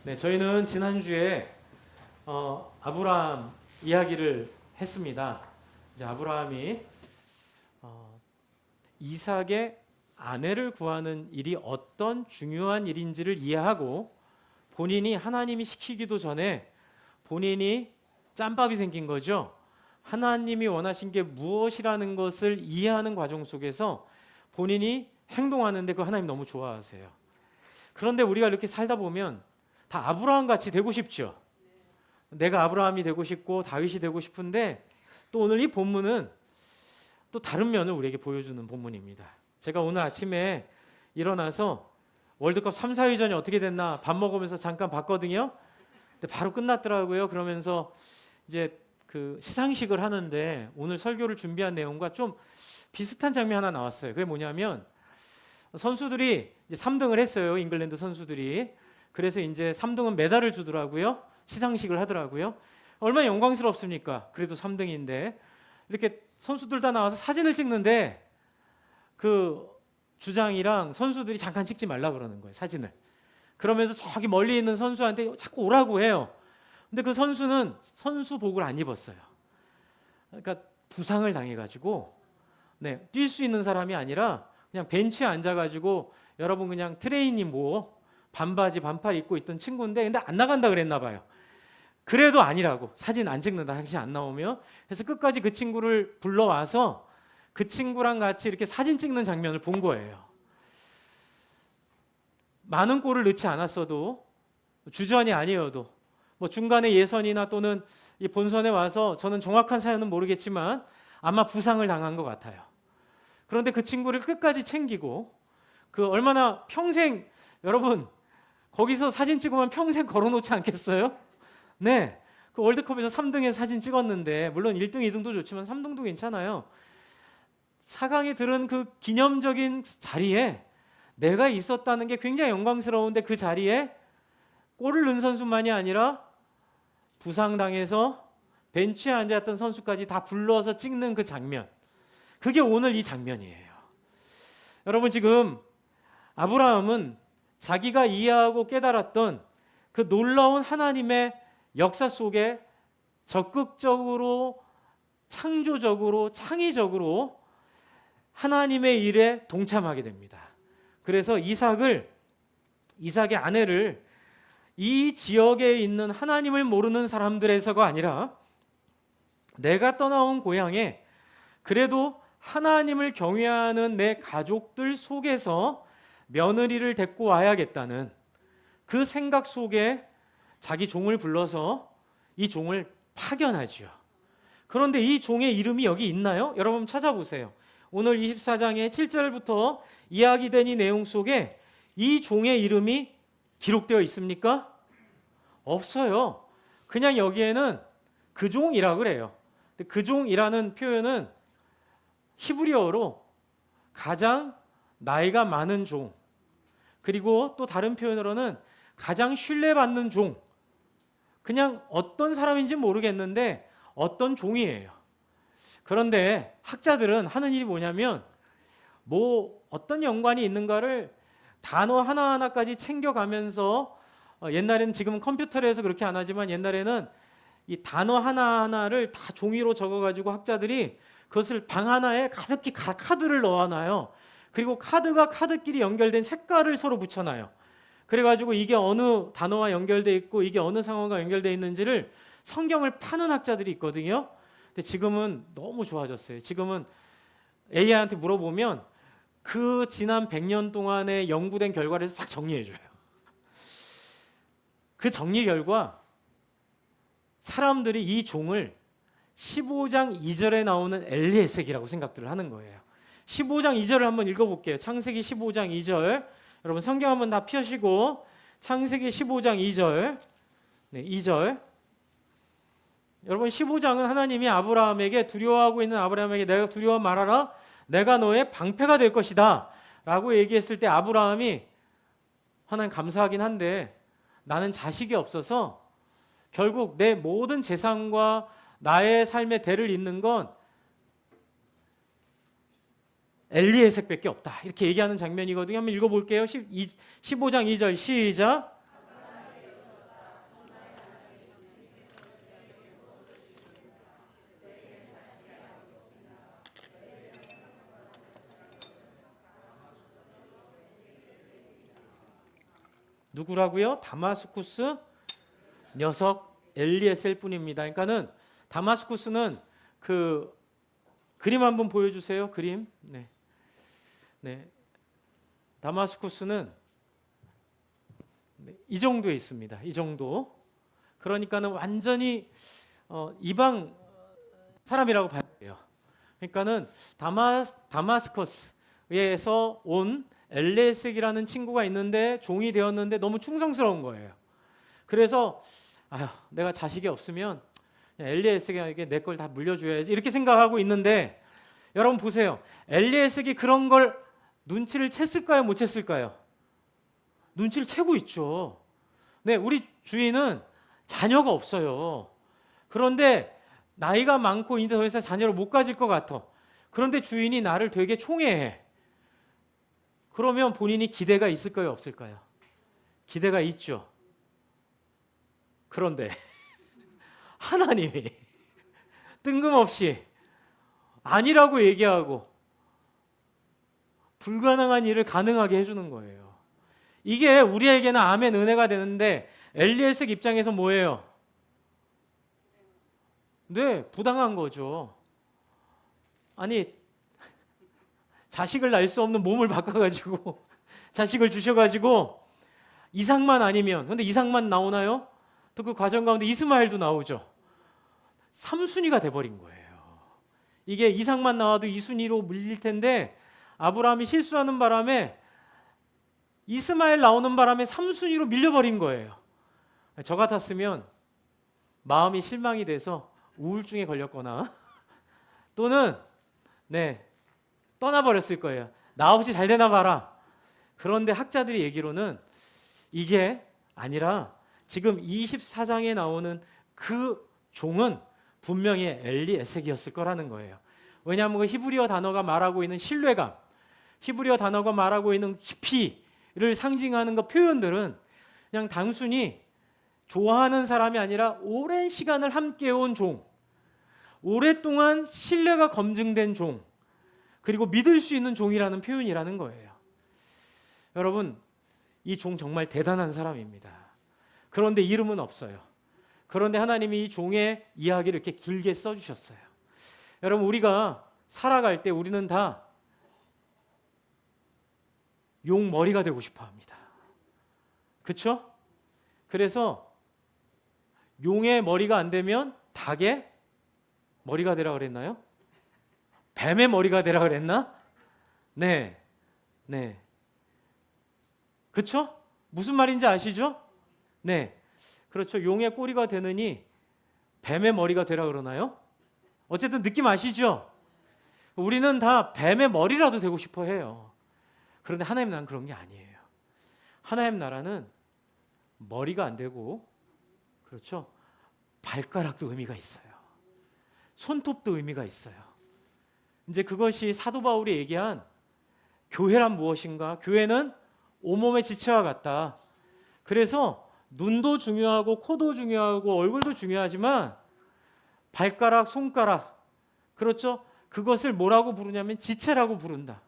네, 저희는 지난주에 아브라함 이야기를 했습니다. 이제 아브라함이 이삭의 아내를 구하는 일이 어떤 중요한 일인지를 이해하고 본인이 하나님이 시키기도 전에 본인이 짬밥이 생긴 거죠. 하나님이 원하신 게 무엇이라는 것을 이해하는 과정 속에서 본인이 행동하는데 그 하나님 너무 좋아하세요. 그런데 우리가 이렇게 살다 보면 다 아브라함 같이 되고 싶죠. 내가 아브라함이 되고 싶고 다윗이 되고 싶은데 또 오늘 이 본문은 또 다른 면을 우리에게 보여주는 본문입니다. 제가 오늘 아침에 일어나서 월드컵 3, 4위전이 어떻게 됐나 밥 먹으면서 잠깐 봤거든요. 근데 바로 끝났더라고요. 그러면서 이제 그 시상식을 하는데 오늘 설교를 준비한 내용과 좀 비슷한 장면이 하나 나왔어요. 그게 뭐냐면 선수들이 이제 3등을 했어요. 잉글랜드 선수들이. 그래서 이제 3등은 메달을 주더라고요. 시상식을 하더라고요. 얼마나 영광스럽습니까? 그래도 3등인데 이렇게 선수들 다 나와서 사진을 찍는데 그 주장이랑 선수들이 잠깐 찍지 말라 그러는 거예요. 사진을. 그러면서 저기 멀리 있는 선수한테 자꾸 오라고 해요. 근데 그 선수는 선수복을 안 입었어요. 그러니까 부상을 당해가지고 뛸 수 있는 사람이 아니라 그냥 벤치에 앉아가지고 여러분 그냥 트레이닝 뭐 반바지 반팔 입고 있던 친구인데 근데 안 나간다 그랬나 봐요. 그래도 아니라고 사진 안 찍는다 당신 안 나오면 그래서 끝까지 그 친구를 불러와서 그 친구랑 같이 이렇게 사진 찍는 장면을 본 거예요. 많은 골을 넣지 않았어도 주전이 아니어도 뭐 중간에 예선이나 또는 이 본선에 와서 저는 정확한 사연은 모르겠지만 아마 부상을 당한 것 같아요. 그런데 그 친구를 끝까지 챙기고 그 얼마나 평생 여러분 거기서 사진 찍으면 평생 걸어놓지 않겠어요? 네, 그 월드컵에서 3등에 사진 찍었는데 물론 1등, 2등도 좋지만 3등도 괜찮아요. 4강에 들은 그 기념적인 자리에 내가 있었다는 게 굉장히 영광스러운데 그 자리에 골을 넣은 선수만이 아니라 부상당해서 벤치에 앉아있던 선수까지 다 불러서 찍는 그 장면, 그게 오늘 이 장면이에요. 여러분 지금 아브라함은 자기가 이해하고 깨달았던 그 놀라운 하나님의 역사 속에 적극적으로 창조적으로 창의적으로 하나님의 일에 동참하게 됩니다. 그래서 이삭의 아내를 이 지역에 있는 하나님을 모르는 사람들에서가 아니라 내가 떠나온 고향에 그래도 하나님을 경외하는 내 가족들 속에서 며느리를 데리고 와야겠다는 그 생각 속에 자기 종을 불러서 이 종을 파견하죠. 그런데 이 종의 이름이 여기 있나요? 여러분 찾아보세요. 오늘 24장의 7절부터 이야기된 이 내용 속에 이 종의 이름이 기록되어 있습니까? 없어요. 그냥 여기에는 그 종이라고 그래요. 그 종이라는 표현은 히브리어로 가장 나이가 많은 종, 그리고 또 다른 표현으로는 가장 신뢰받는 종, 그냥 어떤 사람인지 모르겠는데 어떤 종이에요. 그런데 학자들은 하는 일이 뭐냐면 뭐 어떤 연관이 있는가를 단어 하나하나까지 챙겨가면서 옛날에는 지금은 컴퓨터로 해서 그렇게 안 하지만 옛날에는 이 단어 하나하나를 다 종이로 적어가지고 학자들이 그것을 방 하나에 가득히 카드를 넣어놔요. 그리고 카드가 카드끼리 연결된 색깔을 서로 붙여놔요. 그래가지고 이게 어느 단어와 연결돼 있고 이게 어느 상황과 연결돼 있는지를 성경을 파는 학자들이 있거든요. 근데 지금은 너무 좋아졌어요. 지금은 AI한테 물어보면 그 지난 100년 동안에 연구된 결과를 싹 정리해줘요. 그 정리 결과 사람들이 이 종을 15장 2절에 나오는 엘리에섹이라고 생각들을 하는 거예요. 15장 2절을 한번 읽어볼게요. 창세기 15장 2절. 여러분 성경 한번 다 펴시고 창세기 15장 2절. 2절. 여러분 15장은 하나님이 아브라함에게 두려워하고 있는 아브라함에게 내가 두려워 말하라. 내가 너의 방패가 될 것이다. 라고 얘기했을 때 아브라함이 하나님 감사하긴 한데 나는 자식이 없어서 결국 내 모든 재산과 나의 삶의 대를 잇는 건 엘리에섹밖에 없다. 이렇게 얘기하는 장면이거든요. 한번 읽어볼게요. 15장 2절 시작. 누구라고요? 다마스쿠스 녀석 엘리에셀 뿐입니다. 그러니까는 다마스쿠스는 그 그림 한번 보여주세요. 그림. 네. 네. 다마스쿠스는 이 정도에 있습니다. 이 정도. 그러니까는 완전히 이방 사람이라고 봐야 돼요. 그러니까는 다마스커스에서 온 엘리에셀이라는 친구가 있는데 종이 되었는데 너무 충성스러운 거예요. 그래서 내가 자식이 없으면 엘리에셀에게 내 걸 다 물려줘야지 이렇게 생각하고 있는데 여러분 보세요. 엘리에셀이 그런 걸 눈치를 챘을까요? 못 챘을까요? 눈치를 채고 있죠. 네, 우리 주인은 자녀가 없어요. 그런데 나이가 많고 이제 더 이상 자녀를 못 가질 것 같아. 그런데 주인이 나를 되게 총애해. 그러면 본인이 기대가 있을까요? 없을까요? 기대가 있죠. 그런데 하나님이 뜬금없이 아니라고 얘기하고 불가능한 일을 가능하게 해주는 거예요. 이게 우리에게는 아멘 은혜가 되는데 엘리에셀 입장에서 뭐예요? 네, 부당한 거죠. 아니 자식을 낳을 수 없는 몸을 바꿔가지고 자식을 주셔가지고 이삭만 아니면, 근데 이삭만 나오나요? 또 그 과정 가운데 이스마엘도 나오죠. 3순위가 돼버린 거예요. 이게 이삭만 나와도 2순위로 밀릴 텐데 아브라함이 실수하는 바람에 이스마엘 나오는 바람에 3순위로 밀려버린 거예요. 저 같았으면 마음이 실망이 돼서 우울증에 걸렸거나 또는 떠나버렸을 거예요. 나 없이 잘 되나 봐라. 그런데 학자들이 얘기로는 이게 아니라 지금 24장에 나오는 그 종은 분명히 엘리에셀이었을 거라는 거예요. 왜냐하면 그 히브리어 단어가 말하고 있는 신뢰감, 히브리어 단어가 말하고 있는 깊이를 상징하는 그 표현들은 그냥 단순히 좋아하는 사람이 아니라 오랜 시간을 함께 온 종, 오랫동안 신뢰가 검증된 종, 그리고 믿을 수 있는 종이라는 표현이라는 거예요. 여러분, 이 종 정말 대단한 사람입니다. 그런데 이름은 없어요. 그런데 하나님이 이 종의 이야기를 이렇게 길게 써주셨어요. 여러분, 우리가 살아갈 때 우리는 다 용 머리가 되고 싶어 합니다. 그렇죠? 그래서 용의 머리가 안 되면 닭의 머리가 되라 그랬나요? 뱀의 머리가 되라 그랬나? 네. 그렇죠? 무슨 말인지 아시죠? 네. 그렇죠. 용의 꼬리가 되느니 뱀의 머리가 되라 그러나요? 어쨌든 느낌 아시죠? 우리는 다 뱀의 머리라도 되고 싶어 해요. 그런데 하나님 나라는 그런 게 아니에요. 하나님 나라는 머리가 안 되고, 그렇죠? 발가락도 의미가 있어요. 손톱도 의미가 있어요. 이제 그것이 사도 바울이 얘기한 교회란 무엇인가? 교회는 온몸의 지체와 같다. 그래서 눈도 중요하고 코도 중요하고 얼굴도 중요하지만 발가락, 손가락, 그렇죠? 그것을 뭐라고 부르냐면 지체라고 부른다.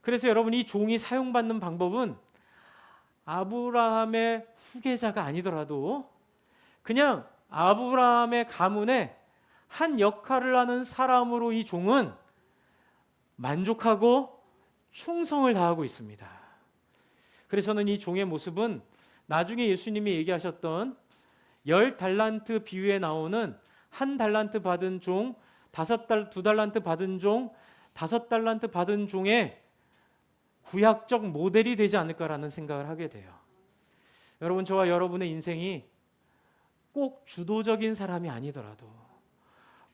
그래서 여러분, 이 종이 사용받는 방법은 아브라함의 후계자가 아니더라도 그냥 아브라함의 가문에 한 역할을 하는 사람으로 이 종은 만족하고 충성을 다하고 있습니다. 그래서 저는 이 종의 모습은 나중에 예수님이 얘기하셨던 10달란트 비유에 나오는 1달란트 받은 종, 2달란트 받은 종, 5달란트 받은 종의 구약적 모델이 되지 않을까라는 생각을 하게 돼요. 여러분, 저와 여러분의 인생이 꼭 주도적인 사람이 아니더라도,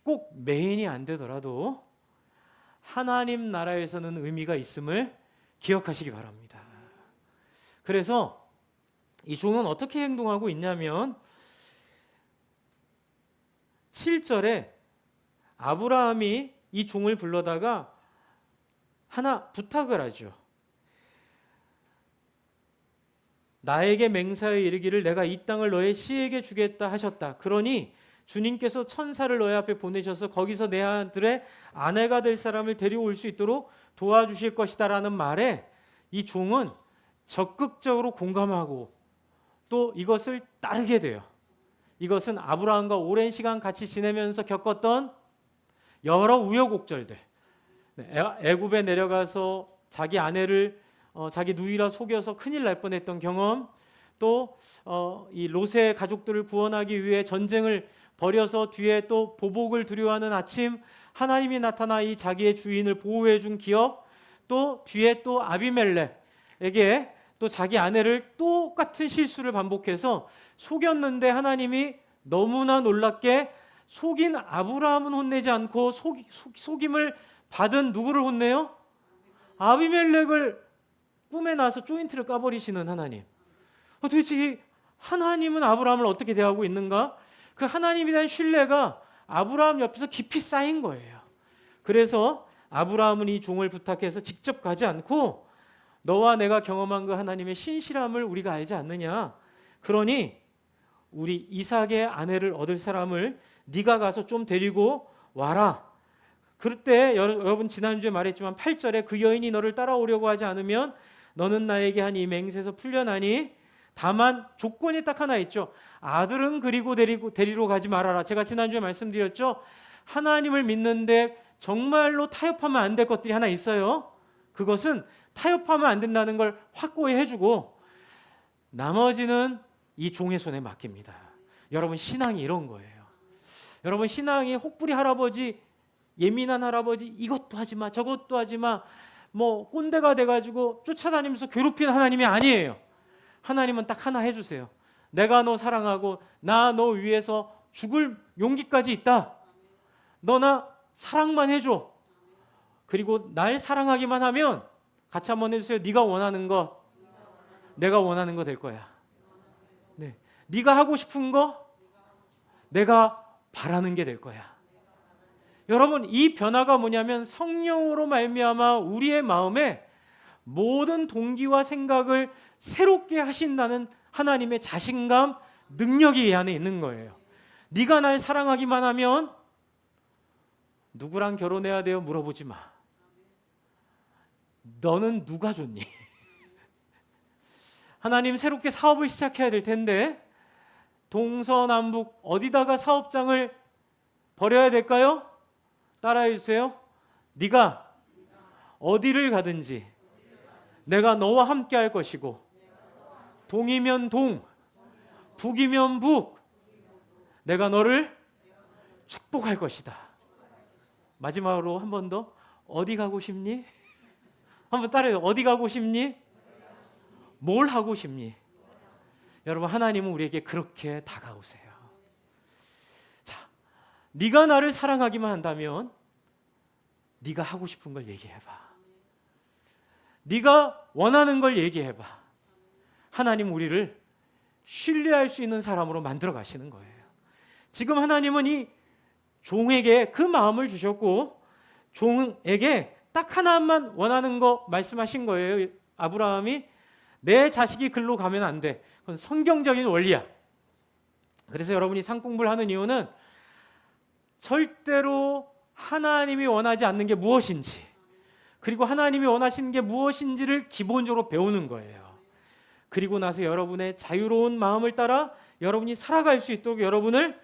꼭 메인이 안 되더라도 하나님 나라에서는 의미가 있음을 기억하시기 바랍니다. 그래서 이 종은 어떻게 행동하고 있냐면 7절에 아브라함이 이 종을 불러다가 하나 부탁을 하죠. 나에게 맹세하여 이르기를 내가 이 땅을 너의 씨에게 주겠다 하셨다. 그러니 주님께서 천사를 너희 앞에 보내셔서 거기서 내 아들의 아내가 될 사람을 데려올 수 있도록 도와주실 것이다 라는 말에 이 종은 적극적으로 공감하고 또 이것을 따르게 돼요. 이것은 아브라함과 오랜 시간 같이 지내면서 겪었던 여러 우여곡절들. 애굽에 내려가서 자기 아내를 자기 누이라 속여서 큰일 날 뻔했던 경험, 또 이 롯의 가족들을 구원하기 위해 전쟁을 벌여서 뒤에 또 보복을 두려워하는 아침, 하나님이 나타나 이 자기의 주인을 보호해 준 기억, 또 뒤에 또 아비멜렉에게 또 자기 아내를 똑같은 실수를 반복해서 속였는데 하나님이 너무나 놀랍게 속인 아브라함은 혼내지 않고 속임을 받은 누구를 혼내요? 아비멜렉을 꿈에 나서 조인트를 까버리시는 하나님. 도대체 하나님은 아브라함을 어떻게 대하고 있는가? 그 하나님에 대한 신뢰가 아브라함 옆에서 깊이 쌓인 거예요. 그래서 아브라함은 이 종을 부탁해서 직접 가지 않고 너와 내가 경험한 그 하나님의 신실함을 우리가 알지 않느냐? 그러니 우리 이삭의 아내를 얻을 사람을 네가 가서 좀 데리고 와라. 그럴 때 여러분 지난주에 말했지만 8절에 그 여인이 너를 따라오려고 하지 않으면 너는 나에게 한 이 맹세에서 풀려나니 다만 조건이 딱 하나 있죠. 아들은 그리고 데리러 가지 말아라. 제가 지난주에 말씀드렸죠. 하나님을 믿는데 정말로 타협하면 안 될 것들이 하나 있어요. 그것은 타협하면 안 된다는 걸 확고히 해주고 나머지는 이 종의 손에 맡깁니다. 여러분 신앙이 이런 거예요. 여러분 신앙이 혹부리 할아버지, 예민한 할아버지 이것도 하지 마 저것도 하지 마 뭐 꼰대가 돼가지고 쫓아다니면서 괴롭히는 하나님이 아니에요. 하나님은 딱 하나 해주세요. 내가 너 사랑하고 나 너 위해서 죽을 용기까지 있다. 너나 사랑만 해줘. 그리고 날 사랑하기만 하면 같이 한번 해주세요. 네가 원하는 거 내가 원하는 거 될 거야. 네, 네가 하고 싶은 거 내가 바라는 게 될 거야. 여러분 이 변화가 뭐냐면 성령으로 말미암아 우리의 마음에 모든 동기와 생각을 새롭게 하신다는 하나님의 자신감, 능력이 이 안에 있는 거예요. 네가 날 사랑하기만 하면 누구랑 결혼해야 돼요? 물어보지 마. 너는 누가 좋니? 하나님 새롭게 사업을 시작해야 될 텐데 동서남북 어디다가 사업장을 벌여야 될까요? 따라해 주세요. 네가 어디를 가든지 내가 너와 함께 할 것이고 동이면 동, 북이면 북 내가 너를 축복할 것이다. 마지막으로 한 번 더 어디 가고 싶니? 한번 따라해요. 어디 가고 싶니? 뭘 하고 싶니? 여러분 하나님은 우리에게 그렇게 다가오세요. 자, 네가 나를 사랑하기만 한다면 네가 하고 싶은 걸 얘기해봐. 네가 원하는 걸 얘기해봐. 하나님 우리를 신뢰할 수 있는 사람으로 만들어 가시는 거예요. 지금 하나님은 이 종에게 그 마음을 주셨고 종에게 딱 하나만 원하는 거 말씀하신 거예요. 아브라함이 내 자식이 글로 가면 안 돼. 그건 성경적인 원리야. 그래서 여러분이 상공부를 하는 이유는 절대로 하나님이 원하지 않는 게 무엇인지 그리고 하나님이 원하시는 게 무엇인지를 기본적으로 배우는 거예요. 그리고 나서 여러분의 자유로운 마음을 따라 여러분이 살아갈 수 있도록 여러분을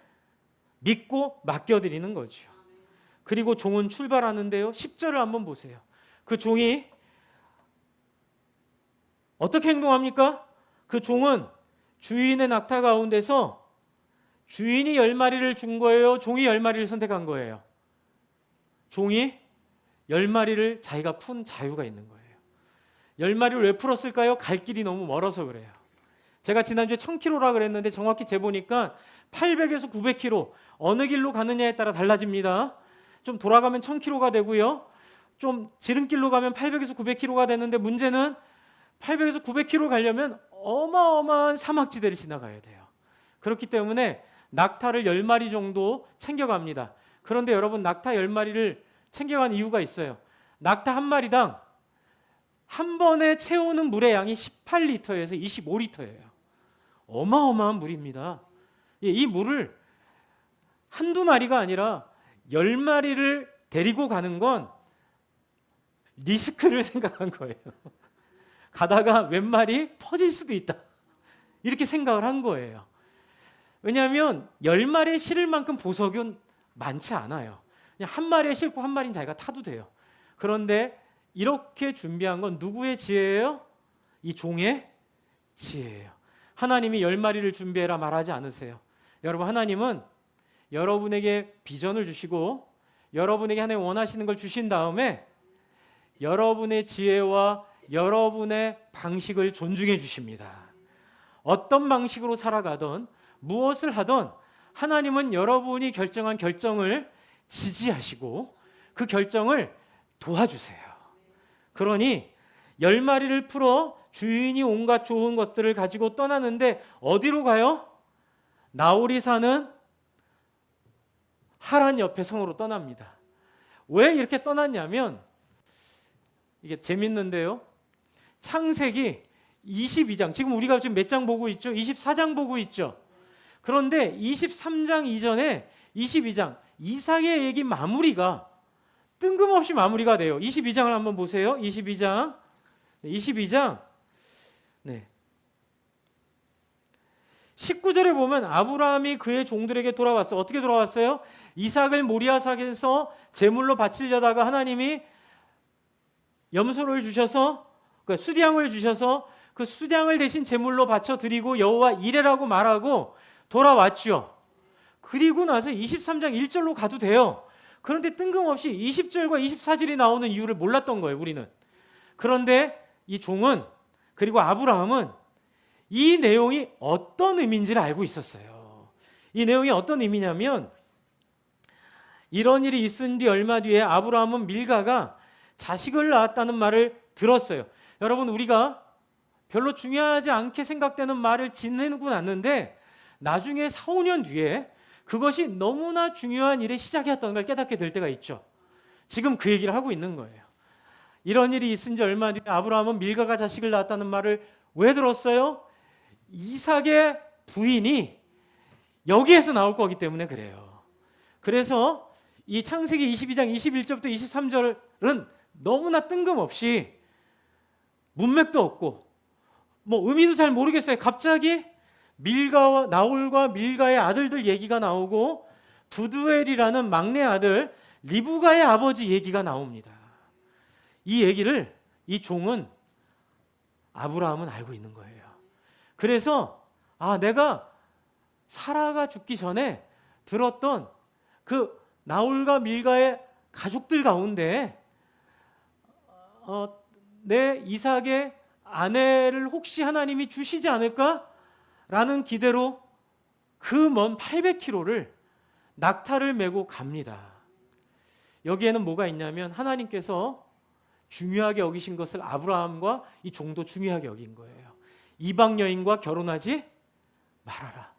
믿고 맡겨드리는 거죠. 그리고 종은 출발하는데요. 10절을 한번 보세요. 그 종이 어떻게 행동합니까? 그 종은 주인의 낙타 가운데서 주인이 10마리를 준 거예요? 종이 10마리를 선택한 거예요? 종이 10마리를 자기가 푼 자유가 있는 거예요. 10마리를 왜 풀었을까요? 갈 길이 너무 멀어서 그래요. 제가 지난주에 1000km라 그랬는데 정확히 재보니까 800에서 900km 어느 길로 가느냐에 따라 달라집니다. 좀 돌아가면 1000km가 되고요. 좀 지름길로 가면 800에서 900km가 되는데 문제는 800에서 900km 가려면 어마어마한 사막지대를 지나가야 돼요. 그렇기 때문에 낙타를 10마리 정도 챙겨갑니다. 그런데 여러분 낙타 10마리를 챙겨간 이유가 있어요. 낙타 한 마리당 한 번에 채우는 물의 양이 18리터에서 25리터예요. 어마어마한 물입니다. 이 물을 한두 마리가 아니라 10마리를 데리고 가는 건 리스크를 생각한 거예요. 가다가 몇 마리 퍼질 수도 있다. 이렇게 생각을 한 거예요. 왜냐하면 10마리에 실을 만큼 보석은 많지 않아요. 그냥 한 마리에 실고 한 마리는 자기가 타도 돼요. 그런데 이렇게 준비한 건 누구의 지혜예요? 이 종의 지혜예요. 하나님이 10마리를 준비해라 말하지 않으세요. 여러분, 하나님은 여러분에게 비전을 주시고 여러분에게 하나님 원하시는 걸 주신 다음에 여러분의 지혜와 여러분의 방식을 존중해 주십니다. 어떤 방식으로 살아가든 무엇을 하든 하나님은 여러분이 결정한 결정을 지지하시고 그 결정을 도와주세요. 그러니 10마리를 풀어 주인이 온갖 좋은 것들을 가지고 떠나는데 어디로 가요? 나홀이 사는 하란 옆의 성으로 떠납니다. 왜 이렇게 떠났냐면 이게 재밌는데요. 창세기 22장, 지금 우리가 지금 몇 장 보고 있죠? 24장 보고 있죠. 그런데 23장 이전에 22장 이삭의 얘기 마무리가 뜬금없이 마무리가 돼요. 22장을 한번 보세요. 22장. 네. 19절에 보면 아브라함이 그의 종들에게 돌아왔어요. 어떻게 돌아왔어요? 이삭을 모리아산에서 제물로 바치려다가 하나님이 염소를 주셔서 수량을 주셔서 그 수량을 대신 제물로 바쳐 드리고 여호와 이레라고 말하고 돌아왔죠. 그리고 나서 23장 1절로 가도 돼요. 그런데 뜬금없이 20절과 24절이 나오는 이유를 몰랐던 거예요, 우리는. 그런데 이 종은, 그리고 아브라함은 이 내용이 어떤 의미인지를 알고 있었어요. 이 내용이 어떤 의미냐면 이런 일이 있은 뒤 얼마 뒤에 아브라함은 밀가가 자식을 낳았다는 말을 들었어요. 여러분, 우리가 별로 중요하지 않게 생각되는 말을 지내고 났는데 나중에 4, 5년 뒤에 그것이 너무나 중요한 일의 시작이었다는 걸 깨닫게 될 때가 있죠. 지금 그 얘기를 하고 있는 거예요. 이런 일이 있은 지 얼마 뒤에 아브라함은 밀가가 자식을 낳았다는 말을 왜 들었어요? 이삭의 부인이 여기에서 나올 거기 때문에 그래요. 그래서 이 창세기 22장 21절부터 23절은 너무나 뜬금없이 문맥도 없고 뭐 의미도 잘 모르겠어요. 갑자기 밀가와 나홀과 밀가의 아들들 얘기가 나오고 부두엘이라는 막내 아들 리브가의 아버지 얘기가 나옵니다. 이 얘기를 이 종은 아브라함은 알고 있는 거예요. 그래서 내가 사라가 죽기 전에 들었던 그 나홀과 밀가의 가족들 가운데 내 이삭의 아내를 혹시 하나님이 주시지 않을까라는 기대로 그 먼 800km를 낙타를 메고 갑니다. 여기에는 뭐가 있냐면 하나님께서 중요하게 여기신 것을 아브라함과 이 종도 중요하게 여긴 거예요. 이방 여인과 결혼하지 말아라.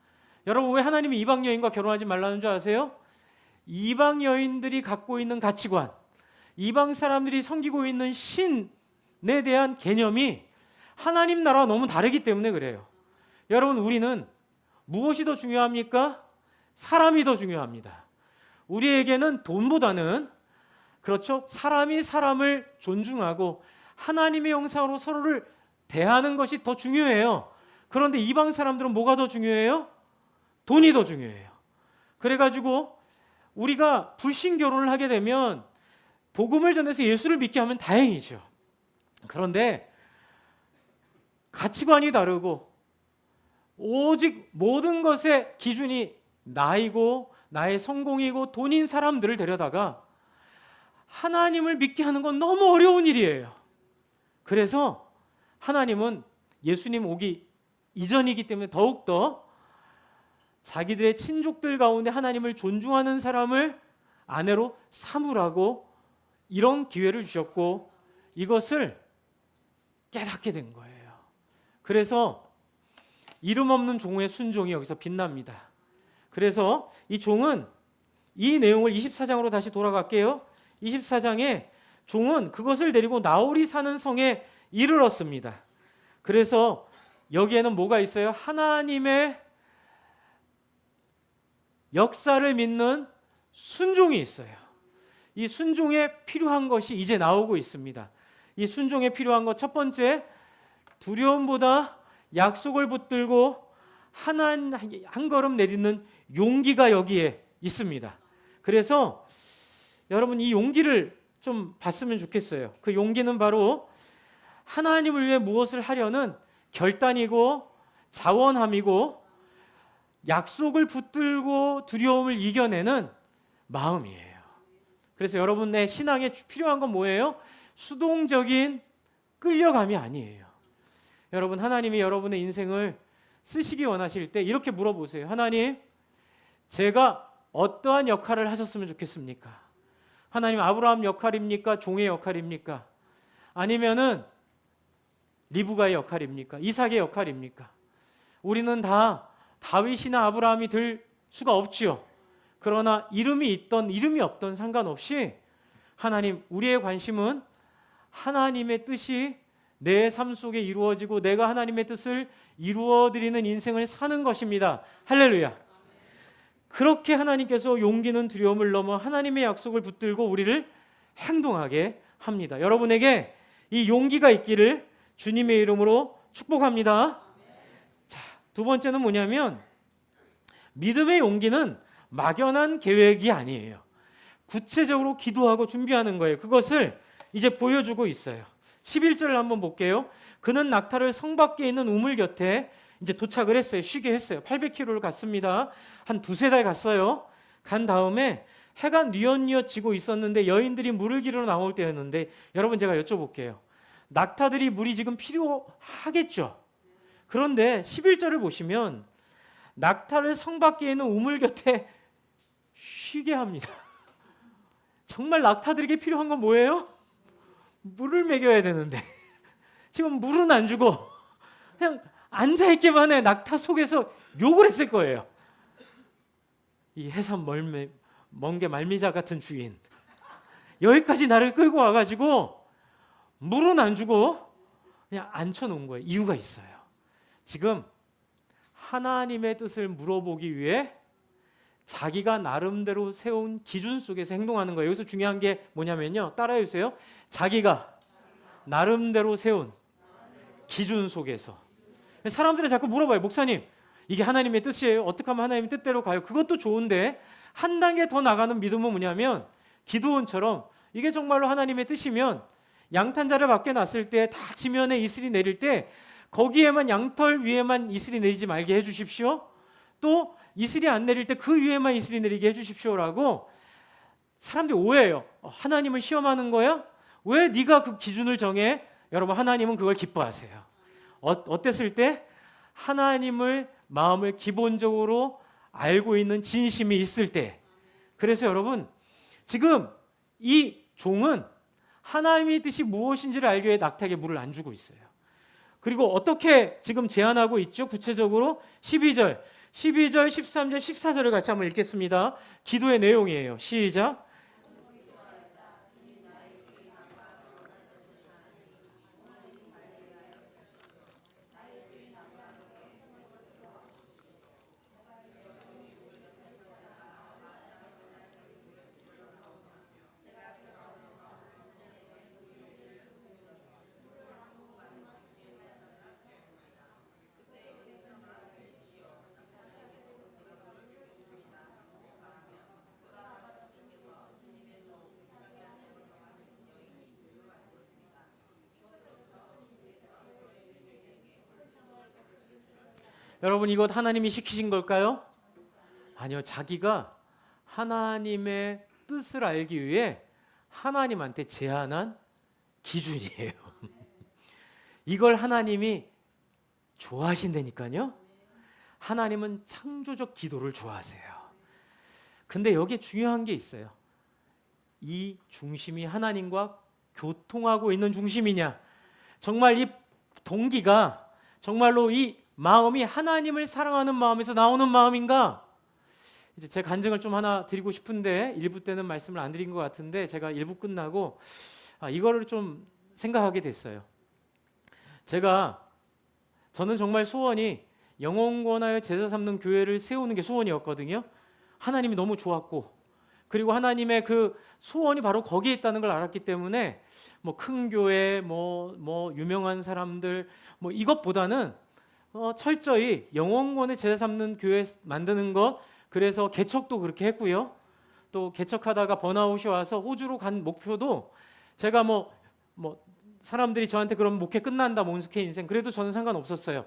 여러분, 왜 하나님이 이방 여인과 결혼하지 말라는 줄 아세요? 이방 여인들이 갖고 있는 가치관, 이방 사람들이 섬기고 있는 신에 대한 개념이 하나님 나라와 너무 다르기 때문에 그래요. 여러분, 우리는 무엇이 더 중요합니까? 사람이 더 중요합니다. 우리에게는 돈보다는, 그렇죠, 사람이 사람을 존중하고 하나님의 형상으로 서로를 대하는 것이 더 중요해요. 그런데 이방 사람들은 뭐가 더 중요해요? 돈이 더 중요해요. 그래가지고 우리가 불신 결혼을 하게 되면 복음을 전해서 예수를 믿게 하면 다행이죠. 그런데 가치관이 다르고 오직 모든 것의 기준이 나이고 나의 성공이고 돈인 사람들을 데려다가 하나님을 믿게 하는 건 너무 어려운 일이에요. 그래서 하나님은 예수님 오기 이전이기 때문에 더욱더 자기들의 친족들 가운데 하나님을 존중하는 사람을 아내로 삼으라고 이런 기회를 주셨고 이것을 깨닫게 된 거예요. 그래서 이름 없는 종의 순종이 여기서 빛납니다. 그래서 이 종은 이 내용을 24장으로 다시 돌아갈게요. 24장에 종은 그것을 데리고 나홀이 사는 성에 이르렀습니다. 그래서 여기에는 뭐가 있어요? 하나님의 역사를 믿는 순종이 있어요. 이 순종에 필요한 것이 이제 나오고 있습니다. 이 순종에 필요한 것 첫 번째, 두려움보다 약속을 붙들고 한 걸음 내딛는 용기가 여기에 있습니다. 그래서 여러분 이 용기를 좀 봤으면 좋겠어요. 그 용기는 바로 하나님을 위해 무엇을 하려는 결단이고 자원함이고 약속을 붙들고 두려움을 이겨내는 마음이에요. 그래서 여러분의 신앙에 필요한 건 뭐예요? 수동적인 끌려감이 아니에요. 여러분, 하나님이 여러분의 인생을 쓰시기 원하실 때 이렇게 물어보세요. 하나님, 제가 어떠한 역할을 하셨으면 좋겠습니까? 하나님, 아브라함 역할입니까? 종의 역할입니까? 아니면은 리브가의 역할입니까? 이삭의 역할입니까? 우리는 다 다윗이나 아브라함이 될 수가 없지요. 그러나 이름이 있던 이름이 없던 상관없이 하나님, 우리의 관심은 하나님의 뜻이 내 삶 속에 이루어지고 내가 하나님의 뜻을 이루어드리는 인생을 사는 것입니다. 할렐루야. 그렇게 하나님께서 용기는 두려움을 넘어 하나님의 약속을 붙들고 우리를 행동하게 합니다. 여러분에게 이 용기가 있기를 주님의 이름으로 축복합니다. 자, 두 번째는 뭐냐면 믿음의 용기는 막연한 계획이 아니에요. 구체적으로 기도하고 준비하는 거예요. 그것을 이제 보여주고 있어요. 11절을 한번 볼게요. 그는 낙타를 성 밖에 있는 우물 곁에 이제 도착을 했어요. 쉬게 했어요. 800km를 갔습니다. 한 두세 달 갔어요. 간 다음에 해가 뉘엿뉘엿 지고 있었는데 여인들이 물을 기르러 나올 때였는데 여러분 제가 여쭤볼게요. 낙타들이 물이 지금 필요하겠죠. 그런데 11절을 보시면 낙타를 성 밖에 있는 우물 곁에 쉬게 합니다. 정말 낙타들에게 필요한 건 뭐예요? 물을 먹여야 되는데 지금 물은 안 주고 그냥 앉아있기만 해. 낙타 속에서 욕을 했을 거예요. 이 해삼 멍게 말미자 같은 주인, 여기까지 나를 끌고 와가지고 물은 안 주고 그냥 앉혀놓은 거예요. 이유가 있어요. 지금 하나님의 뜻을 물어보기 위해 자기가 나름대로 세운 기준 속에서 행동하는 거예요. 여기서 중요한 게 뭐냐면요. 따라해 주세요. 자기가 나름대로 세운 기준 속에서. 사람들이 자꾸 물어봐요. 목사님, 이게 하나님의 뜻이에요? 어떻게 하면 하나님의 뜻대로 가요? 그것도 좋은데 한 단계 더 나가는 믿음은 뭐냐면 기드온처럼 이게 정말로 하나님의 뜻이면 양탄자를 밖에 놨을 때 다 지면에 이슬이 내릴 때 거기에만 양털 위에만 이슬이 내리지 말게 해주십시오. 또 이슬이 안 내릴 때 그 위에만 이슬이 내리게 해주십시오라고. 사람들이 오해해요. 하나님을 시험하는 거야? 왜 네가 그 기준을 정해? 여러분, 하나님은 그걸 기뻐하세요. 어땠을 때? 하나님을 마음을 기본적으로 알고 있는 진심이 있을 때. 그래서 여러분, 지금 이 종은 하나님의 뜻이 무엇인지를 알기 위해 낙타에게 물을 안 주고 있어요. 그리고 어떻게 지금 제안하고 있죠? 구체적으로 12절, 13절, 14절을 같이 한번 읽겠습니다. 기도의 내용이에요. 시작. 여러분, 이것 하나님이 시키신 걸까요? 아니요. 자기가 하나님의 뜻을 알기 위해 하나님한테 제안한 기준이에요. 이걸 하나님이 좋아하신다니까요. 하나님은 창조적 기도를 좋아하세요. 근데 여기에 중요한 게 있어요. 이 중심이 하나님과 교통하고 있는 중심이냐, 정말 이 동기가 정말로 이 마음이 하나님을 사랑하는 마음에서 나오는 마음인가? 이제 제 간증을 좀 하나 드리고 싶은데 1부 때는 말씀을 안 드린 것 같은데 제가 1부 끝나고 이거를 좀 생각하게 됐어요. 저는 정말 소원이 영혼권하여 제사 삼는 교회를 세우는 게 소원이었거든요. 하나님이 너무 좋았고, 그리고 하나님의 그 소원이 바로 거기에 있다는 걸 알았기 때문에 뭐 큰 교회, 뭐 유명한 사람들, 뭐 이것보다는 철저히 영혼권의 제자 삼는 교회 만드는 것, 그래서 개척도 그렇게 했고요. 또 개척하다가 번아웃이 와서 호주로 간 목표도 제가 뭐 사람들이 저한테 그럼 목회 끝난다 몬스케 인생, 그래도 저는 상관없었어요.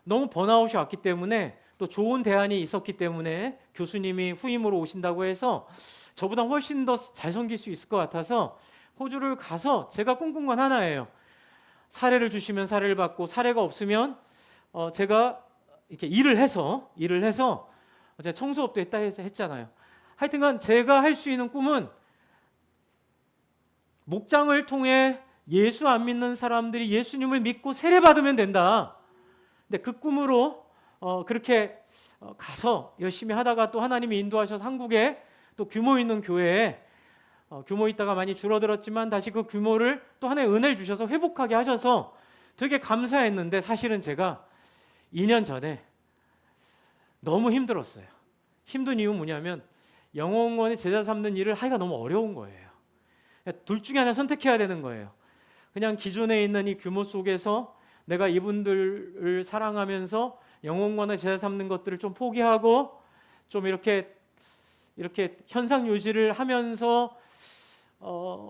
너무 번아웃이 왔기 때문에 또 좋은 대안이 있었기 때문에 교수님이 후임으로 오신다고 해서 저보다 훨씬 더 잘 섬길 수 있을 것 같아서 호주를 가서 제가 꿈꾼 건 하나예요. 사례를 주시면 사례를 받고, 사례가 없으면 제가 이렇게 일을 해서 제가 청소업도 했잖아요. 하여튼간 제가 할 수 있는 꿈은 목장을 통해 예수 안 믿는 사람들이 예수님을 믿고 세례 받으면 된다. 근데 그 꿈으로 그렇게 가서 열심히 하다가 또 하나님이 인도하셔서 한국에 또 규모 있는 교회에 규모 있다가 많이 줄어들었지만 다시 그 규모를 또 하나의 은혜를 주셔서 회복하게 하셔서 되게 감사했는데, 사실은 제가 2년 전에 너무 힘들었어요. 힘든 이유 뭐냐면 영혼권의 제자 삼는 일을 하기가 너무 어려운 거예요. 둘 중에 하나 선택해야 되는 거예요. 그냥 기존에 있는 이 규모 속에서 내가 이분들을 사랑하면서 영혼권의 제자 삼는 것들을 좀 포기하고 좀 이렇게 현상 유지를 하면서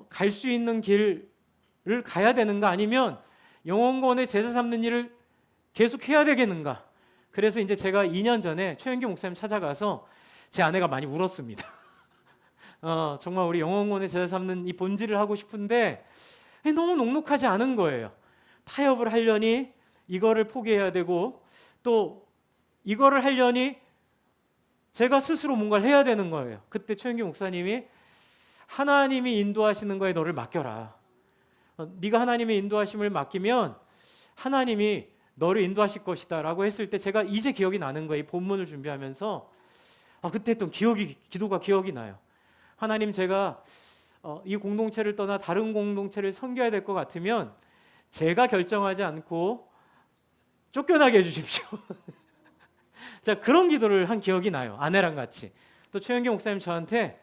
갈 수 있는 길을 가야 되는가, 아니면 영혼권의 제자 삼는 일을 계속 해야 되겠는가. 그래서 이제 제가 2년 전에 최영규 목사님 찾아가서 제 아내가 많이 울었습니다. 정말 우리 영혼권의 제자 삼는 이 본질을 하고 싶은데 너무 넉넉하지 않은 거예요. 타협을 하려니 이거를 포기해야 되고, 또 이거를 하려니 제가 스스로 뭔가를 해야 되는 거예요. 그때 최영규 목사님이 하나님이 인도하시는 거에 너를 맡겨라. 네가 하나님의 인도하심을 맡기면 하나님이 너를 인도하실 것이다 라고 했을 때 제가 이제 기억이 나는 거예요. 이 본문을 준비하면서 그때 했던 기도가 기억이 나요. 하나님, 제가 이 공동체를 떠나 다른 공동체를 섬겨야 될 것 같으면 제가 결정하지 않고 쫓겨나게 해주십시오. 자, 그런 기도를 한 기억이 나요. 아내랑 같이. 또 최영기 목사님 저한테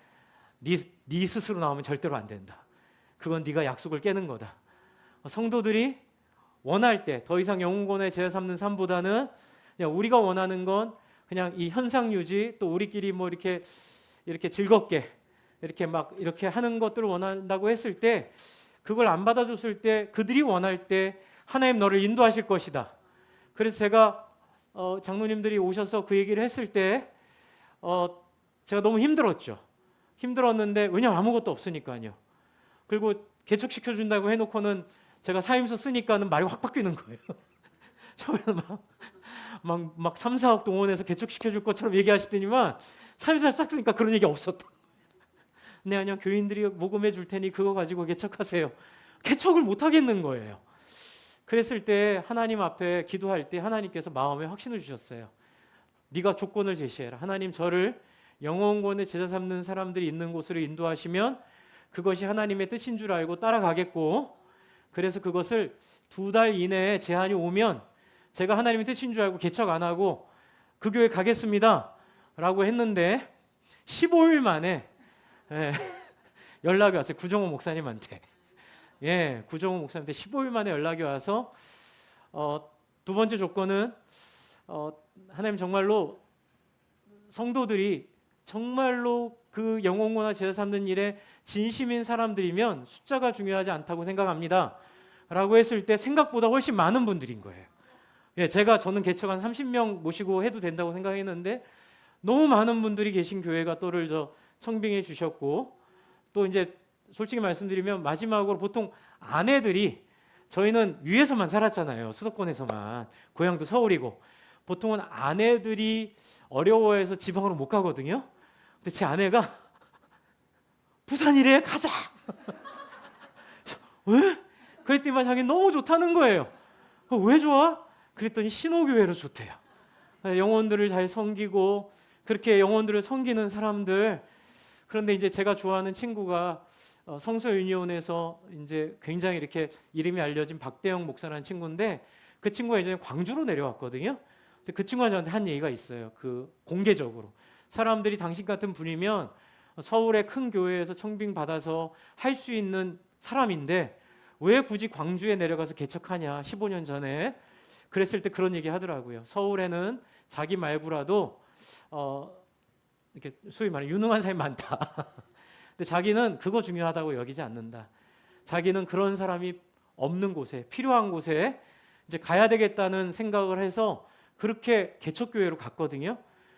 네 스스로 나오면 절대로 안 된다. 그건 네가 약속을 깨는 거다. 성도들이 원할 때 더 이상 영혼권의 제자 삼는 삶보다는 그냥 우리가 원하는 건 그냥 이 현상 유지, 또 우리끼리 뭐 이렇게 즐겁게 이렇게 하는 것들을 원한다고 했을 때, 그걸 안 받아줬을 때, 그들이 원할 때 하나님 너를 인도하실 것이다. 그래서 제가 장로님들이 오셔서 그 얘기를 했을 때 제가 너무 힘들었는데 왜냐면 아무것도 없으니까요. 그리고 개척시켜준다고 해놓고는 제가 사임서 쓰니까는 말이 확 바뀌는 거예요. 처음에는 막 3, 4억 동원해서 개척시켜줄 것처럼 얘기하시더니만 사임서 싹 쓰니까 그런 얘기 없었던 거예요. 네, 아니요, 교인들이 모금해 줄 테니 그거 가지고 개척하세요. 개척을 못 하겠는 거예요. 그랬을 때 하나님 앞에 기도할 때 하나님께서 마음에 확신을 주셨어요. 네가 조건을 제시해라. 하나님, 저를 영혼권의 제자 삼는 사람들이 있는 곳으로 인도하시면 그것이 하나님의 뜻인 줄 알고 따라가겠고, 그래서 그것을 2달 이내에 제한이 오면 제가 하나님의 뜻인 줄 알고 개척 안 하고 그 교회 가겠습니다 라고 했는데 15일 만에 연락이 왔어요. 구정호 목사님한테. 구정호 목사님한테 15일 만에 연락이 와서 두 번째 조건은 하나님, 정말로 성도들이 정말로 그 영혼권화 제자 삼는 일에 진심인 사람들이면 숫자가 중요하지 않다고 생각합니다 라고 했을 때 생각보다 훨씬 많은 분들인 거예요. 저는 개척 한 30명 모시고 해도 된다고 생각했는데 너무 많은 분들이 계신 교회가 또를 청빙해 주셨고, 또 이제 솔직히 말씀드리면 마지막으로 보통 아내들이, 저희는 위에서만 살았잖아요. 수도권에서만. 고향도 서울이고. 보통은 아내들이 어려워해서 지방으로 못 가거든요. 근데 제 아내가 부산이래, 가자. 왜? 그랬더니 자기 너무 좋다는 거예요. 왜 좋아? 그랬더니 신호교회로 좋대요. 영혼들을 잘 섬기고 그렇게 영혼들을 섬기는 사람들. 그런데 이제 제가 좋아하는 친구가 성서유니온에서 이제 굉장히 이렇게 이름이 알려진 박대영 목사라는 친구인데, 그 친구가 이제 광주로 내려왔거든요. 근데 그 친구가 저한테 한 얘기가 있어요. 그 공개적으로 사람들이 당신 같은 분이면 서울의 큰 교회에서 청빙 받아서 할 수 있는 사람인데 왜 굳이 광주에 내려가서 개척하냐, 15년 전에. 그랬을 때 그런 얘기 하더라고요. 서울에는 자기 말고라도 이렇게 소위 말하는 유능한 사람이 많다. 근데 자기는 그거 중요하다고 여기지 않는다. 자기는 그런 사람이 없는 곳에, 필요한 곳에 이제 가야 되겠다는 생각을 해서 그렇게 개척교회로 갔거든요.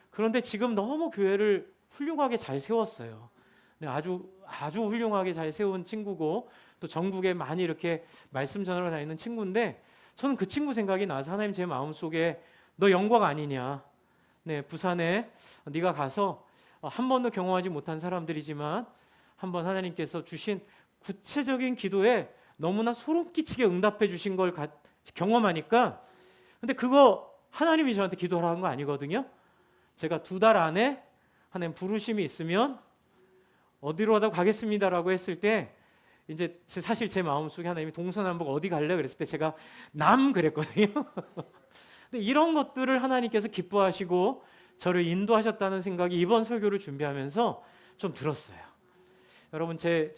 그런데 지금 너무 교회를 훌륭하게 잘 세웠어요. 네, 아주 훌륭하게 잘 세운 친구고 또 전국에 많이 이렇게 말씀 전하러 다니는 친구인데, 저는 그 친구 생각이 나서 하나님 제 마음속에 너 영광 아니냐. 네, 부산에 네가 가서 한 번도 경험하지 못한 사람들이지만 한번 하나님께서 주신 구체적인 기도에 너무나 소름 끼치게 응답해 주신 걸 경험하니까, 근데 그거 하나님이 저한테 기도하라는 거 아니거든요. 제가 2달 안에 하나님 부르심이 있으면 어디로라도 가겠습니다라고 했을 때, 이제 사실 제 마음속에 하나님이 동서남북 어디 갈래 그랬을 때 제가 남 그랬거든요. 근데 이런 것들을 하나님께서 기뻐하시고 저를 인도하셨다는 생각이 이번 설교를 준비하면서 좀 들었어요. 여러분, 제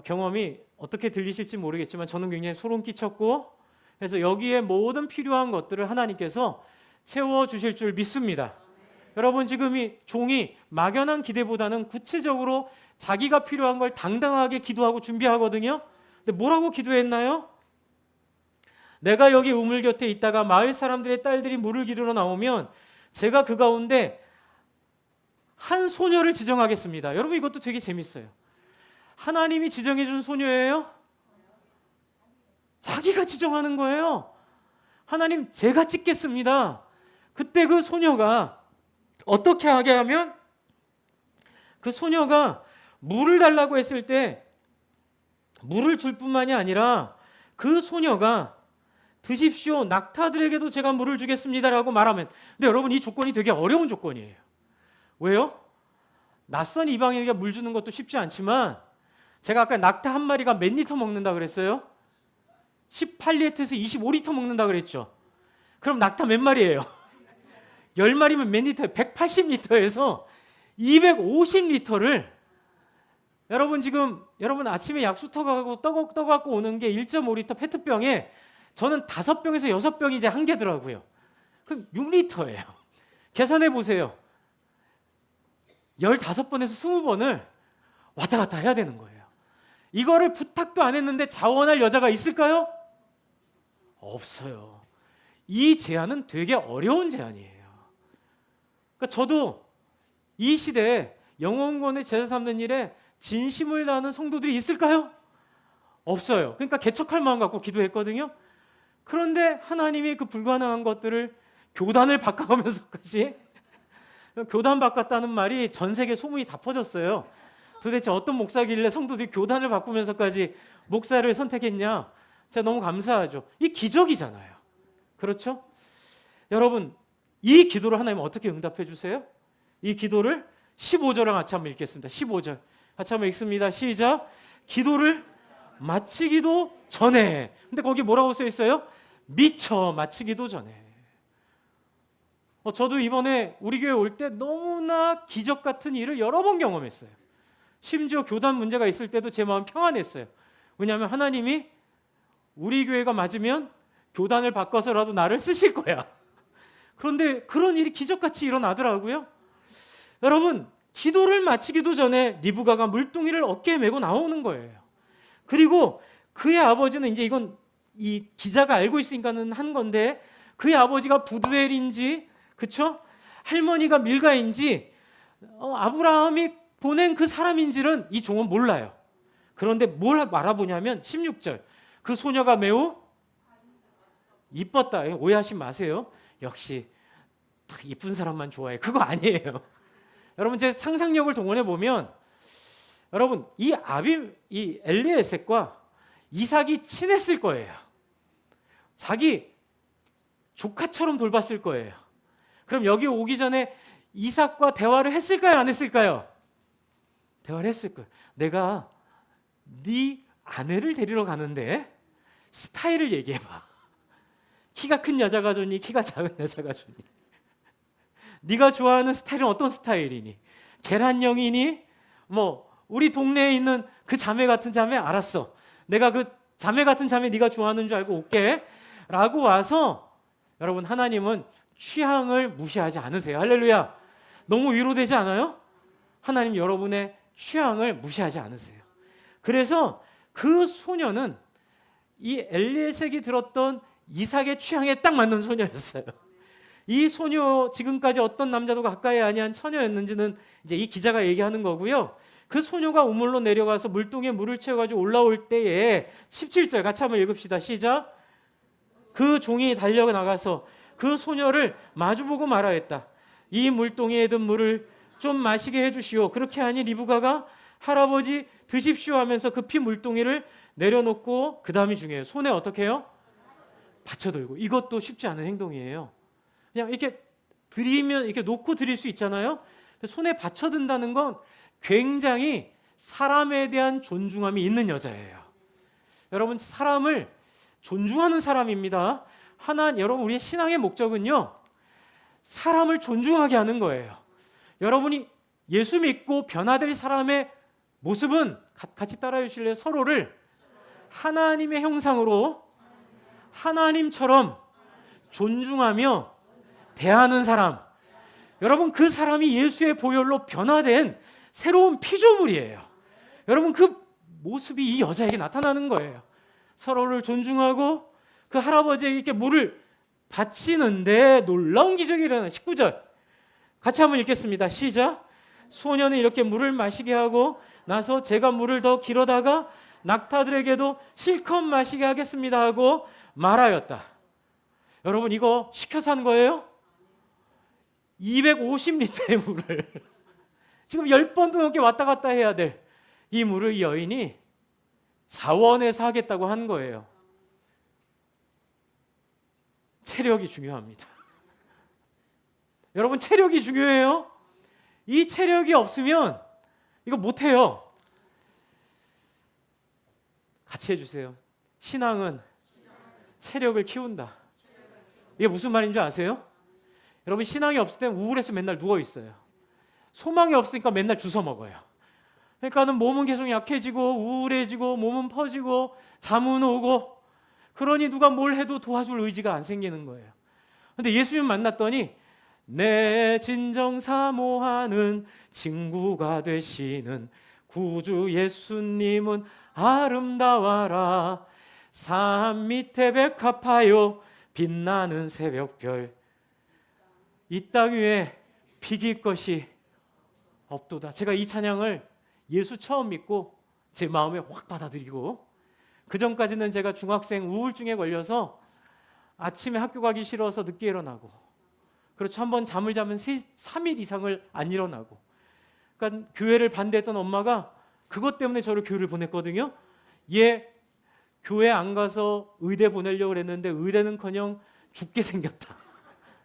경험이 어떻게 들리실지 모르겠지만 저는 굉장히 소름 끼쳤고, 그래서 여기에 모든 필요한 것들을 하나님께서 채워주실 줄 믿습니다. 여러분, 지금 이 종이 막연한 기대보다는 구체적으로 자기가 필요한 걸 당당하게 기도하고 준비하거든요. 근데 뭐라고 기도했나요? 내가 여기 우물 곁에 있다가 마을 사람들의 딸들이 물을 기르러 나오면 제가 그 가운데 한 소녀를 지정하겠습니다. 여러분, 이것도 되게 재밌어요. 하나님이 지정해 준 소녀예요? 자기가 지정하는 거예요. 하나님, 제가 찍겠습니다. 그때 그 소녀가 어떻게 하게 하면, 그 소녀가 물을 달라고 했을 때 물을 줄 뿐만이 아니라 그 소녀가 드십시오, 낙타들에게도 제가 물을 주겠습니다라고 말하면, 근데 여러분, 이 조건이 되게 어려운 조건이에요. 왜요? 낯선 이방인에게 물 주는 것도 쉽지 않지만, 제가 아까 낙타 한 마리가 몇 리터 먹는다 그랬어요? 18리터에서 25리터 먹는다 그랬죠. 그럼 낙타 몇 마리예요? 10마리면 몇 리터예요? 180리터에서 250리터를, 여러분 지금 여러분 아침에 약수터 가고 떠 갖고 오는 게 1.5리터 페트병에 저는 5병에서 6병이 이제 한개더라고요. 그럼 6리터예요. 계산해 보세요. 15번에서 20번을 왔다 갔다 해야 되는 거예요. 이거를 부탁도 안 했는데 자원할 여자가 있을까요? 없어요. 이 제안은 되게 어려운 제안이에요. 그러니까 저도 이 시대에 영혼권의 제자 삼는 일에 진심을 다하는 성도들이 있을까요? 없어요. 그러니까 개척할 마음 갖고 기도했거든요. 그런데 하나님이 그 불가능한 것들을 교단을 바꿔가면서까지, 교단 바꿨다는 말이 전 세계 소문이 다 퍼졌어요. 도대체 어떤 목사길래 성도들이 교단을 바꾸면서까지 목사를 선택했냐? 제가 너무 감사하죠. 이 기적이잖아요. 그렇죠? 여러분, 이 기도를 하나님 어떻게 응답해 주세요? 이 기도를 15절랑 같이 한번 읽겠습니다. 15절 같이 한번 읽습니다. 시작. 기도를 마치기도 전에. 근데 거기 뭐라고 써 있어요? 미처 마치기도 전에. 저도 이번에 우리 교회 올 때 너무나 기적 같은 일을 여러 번 경험했어요. 심지어 교단 문제가 있을 때도 제 마음 평안했어요. 왜냐하면 하나님이 우리 교회가 맞으면 교단을 바꿔서라도 나를 쓰실 거야. 그런데 그런 일이 기적같이 일어나더라고요. 여러분, 기도를 마치기도 전에 리브가가 물동이를 어깨에 메고 나오는 거예요. 그리고 그의 아버지는, 이제 이건 이 기자가 알고 있으니까는 한 건데, 그의 아버지가 부두엘인지, 그쵸? 할머니가 밀가인지, 아브라함이 보낸 그 사람인지는 이 종은 몰라요. 그런데 뭘 알아보냐면 16절. 그 소녀가 매우 이뻤다. 오해하지 마세요. 역시 이쁜 사람만 좋아해. 그거 아니에요. 여러분, 제 상상력을 동원해 보면, 여러분, 이 엘리에셋과 이삭이 친했을 거예요. 자기 조카처럼 돌봤을 거예요. 그럼 여기 오기 전에 이삭과 대화를 했을까요? 안 했을까요? 대화를 했을 거예요. 내가 네 아내를 데리러 가는데 스타일을 얘기해봐. 키가 큰 여자가 좋니? 키가 작은 여자가 좋니? 네가 좋아하는 스타일은 어떤 스타일이니? 계란형이니? 우리 동네에 있는 그 자매 같은 자매? 알았어. 내가 그 자매 같은 자매 네가 좋아하는 줄 알고 올게. 라고 와서 여러분 하나님은 취향을 무시하지 않으세요. 할렐루야. 너무 위로되지 않아요? 하나님 여러분의 취향을 무시하지 않으세요. 그래서 그 소녀는 이 엘리에셀이 들었던 이삭의 취향에 딱 맞는 소녀였어요. 이 소녀 지금까지 어떤 남자도 가까이 아니한 처녀였는지는 이제 이 기자가 얘기하는 거고요. 그 소녀가 우물로 내려가서 물동에 물을 채워가지고 올라올 때에 17절 같이 한번 읽읍시다. 시작. 그 종이 달려 나가서 그 소녀를 마주보고 말하였다. 이 물동이에 든 물을 좀 마시게 해주시오. 그렇게 하니 리브가가 할아버지 드십시오 하면서 급히 물동이를 내려놓고, 그 다음이 중요해요. 손에 어떻게 해요? 받쳐들고. 이것도 쉽지 않은 행동이에요. 그냥 이렇게 드리면 이렇게 놓고 드릴 수 있잖아요. 손에 받쳐든다는 건 굉장히 사람에 대한 존중함이 있는 여자예요. 여러분 사람을 존중하는 사람입니다. 여러분 우리의 신앙의 목적은요, 사람을 존중하게 하는 거예요. 여러분이 예수 믿고 변화될 사람의 모습은 같이 따라해 주실래요? 서로를 하나님의 형상으로 하나님처럼 존중하며 대하는 사람. 여러분 그 사람이 예수의 보혈로 변화된 새로운 피조물이에요. 여러분 그 모습이 이 여자에게 나타나는 거예요. 서로를 존중하고 그 할아버지에게 이렇게 물을 바치는데 놀라운 기적이 일어나요. 19절 같이 한번 읽겠습니다. 시작. 소녀는 이렇게 물을 마시게 하고 나서 제가 물을 더 길어다가 낙타들에게도 실컷 마시게 하겠습니다 하고 말하였다. 여러분 이거 시켜서 한 거예요? 250리터의 물을 지금 10번도 넘게 왔다 갔다 해야 될 이 물을 이 여인이 자원해서 하겠다고 한 거예요. 체력이 중요합니다. 여러분 체력이 중요해요. 이 체력이 없으면 이거 못해요. 같이 해주세요. 신앙은 체력을 키운다. 이게 무슨 말인 줄 아세요? 여러분 신앙이 없을 땐 우울해서 맨날 누워 있어요. 소망이 없으니까 맨날 주워 먹어요. 그러니까는 몸은 계속 약해지고 우울해지고 몸은 퍼지고 잠은 오고, 그러니 누가 뭘 해도 도와줄 의지가 안 생기는 거예요. 근데 예수님 만났더니 내 진정 사모하는 친구가 되시는 구주 예수님은 아름다워라. 산 밑에 백합하여 빛나는 새벽별. 이 땅 위에 비길 것이 없도다. 제가 이 찬양을 예수 처음 믿고 제 마음에 확 받아들이고, 그 전까지는 제가 중학생 우울증에 걸려서 아침에 학교 가기 싫어서 늦게 일어나고, 그렇죠, 한번 잠을 자면 3일 이상을 안 일어나고, 그러니까 교회를 반대했던 엄마가 그것 때문에 저를 교회를 보냈거든요. 얘 교회 안 가서 의대 보내려고 그랬는데 의대는커녕 죽게 생겼다.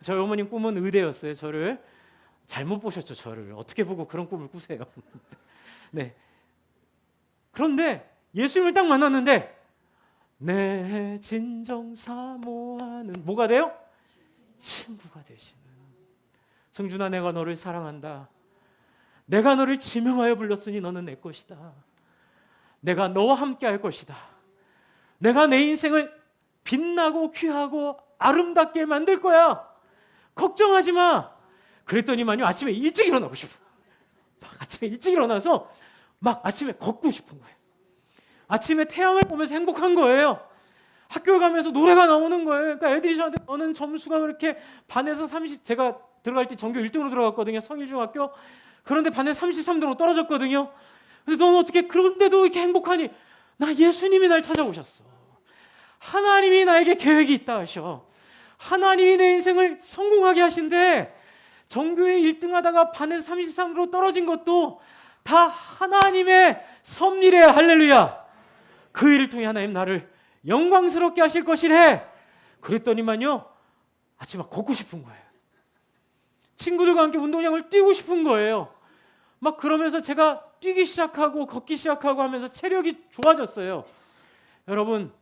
저희 어머님 꿈은 의대였어요. 저를 잘못 보셨죠. 저를 어떻게 보고 그런 꿈을 꾸세요. 네. 그런데 예수님을 딱 만났는데 내 진정 사모하는 뭐가 돼요? 친구가 되시는. 성준아, 내가 너를 사랑한다. 내가 너를 지명하여 불렀으니 너는 내 것이다. 내가 너와 함께 할 것이다. 내가 내 인생을 빛나고 귀하고 아름답게 만들 거야. 걱정하지 마. 그랬더니만요, 아침에 일찍 일어나고 싶어. 아침에 일찍 일어나서 막 아침에 걷고 싶은 거예요. 아침에 태양을 보면서 행복한 거예요. 학교 가면서 노래가 나오는 거예요. 그러니까 애들이 저한테 너는 점수가 그렇게 반에서 30, 제가 들어갈 때 전교 1등으로 들어갔거든요. 성일중학교. 그런데 반에 33등으로 떨어졌거든요. 근데 너는 어떻게 그런데도 이렇게 행복하니? 나 예수님이 날 찾아오셨어. 하나님이 나에게 계획이 있다 하셔. 하나님이 내 인생을 성공하게 하신대. 전교에 1등 하다가 반에서 33으로 떨어진 것도 다 하나님의 섭리래. 할렐루야. 그 일을 통해 하나님 나를 영광스럽게 하실 것이래. 그랬더니만요, 아침에 걷고 싶은 거예요. 친구들과 함께 운동장을 뛰고 싶은 거예요. 막 그러면서 제가 뛰기 시작하고 걷기 시작하고 하면서 체력이 좋아졌어요. 여러분,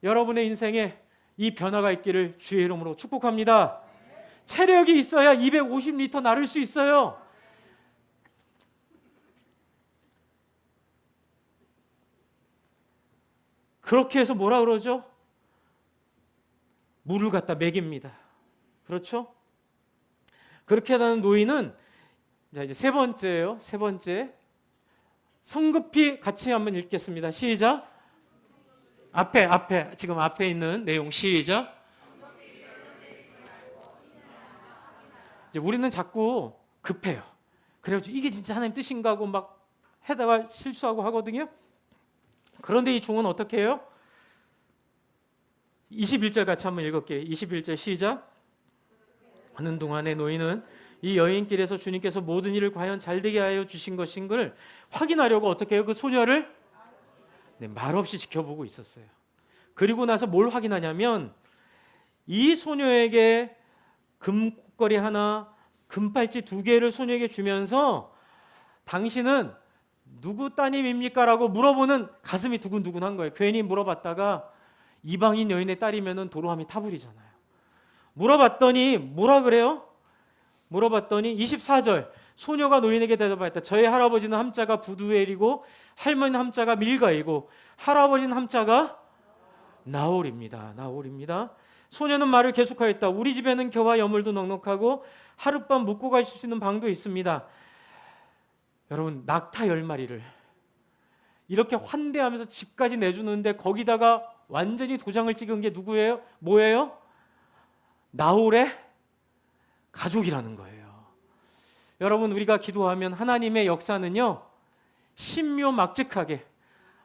여러분의 인생에 이 변화가 있기를 주의 이름으로 축복합니다. 체력이 있어야 250리터 나를 수 있어요. 그렇게 해서 뭐라 그러죠? 물을 갖다 먹입니다. 그렇죠? 그렇게 하는 노인은, 자, 이제 세 번째예요. 세 번째. 성급히 같이 한번 읽겠습니다. 시작. 지금 앞에 있는 내용 시작. 이제 우리는 자꾸 급해요. 그래가지고 이게 진짜 하나님 뜻인가 하고 막 해다가 실수하고 하거든요. 그런데 이 종은 어떻게 해요? 21절 같이 한번 읽을게요. 21절 시작. 하는 동안에 노인은 이 여인길에서 주님께서 모든 일을 과연 잘되게 하여 주신 것인걸 확인하려고 어떻게 해요? 그 소녀를 말없이 지켜보고 있었어요. 그리고 나서 뭘 확인하냐면 이 소녀에게 금고리 하나, 금팔찌 2개를 소녀에게 주면서 당신은 누구 따님입니까? 라고 물어보는 가슴이 두근두근한 거예요. 괜히 물어봤다가 이방인 여인의 딸이면 도로함이 타버리잖아요. 물어봤더니 뭐라 그래요? 물어봤더니 24절 소녀가 노인에게 대답하였다. 저희 할아버지는 함자가 부두엘이고 할머니는 함자가 밀가이고 할아버지는 함자가 나홀입니다. 나홀입니다. 소녀는 말을 계속하였다. 우리 집에는 겨와 여물도 넉넉하고 하룻밤 묵고 갈 수 있는 방도 있습니다. 여러분, 낙타 10마리를 이렇게 환대하면서 집까지 내주는데 거기다가 완전히 도장을 찍은 게 누구예요? 뭐예요? 나홀의 가족이라는 거예요. 여러분, 우리가 기도하면 하나님의 역사는요, 신묘막측하게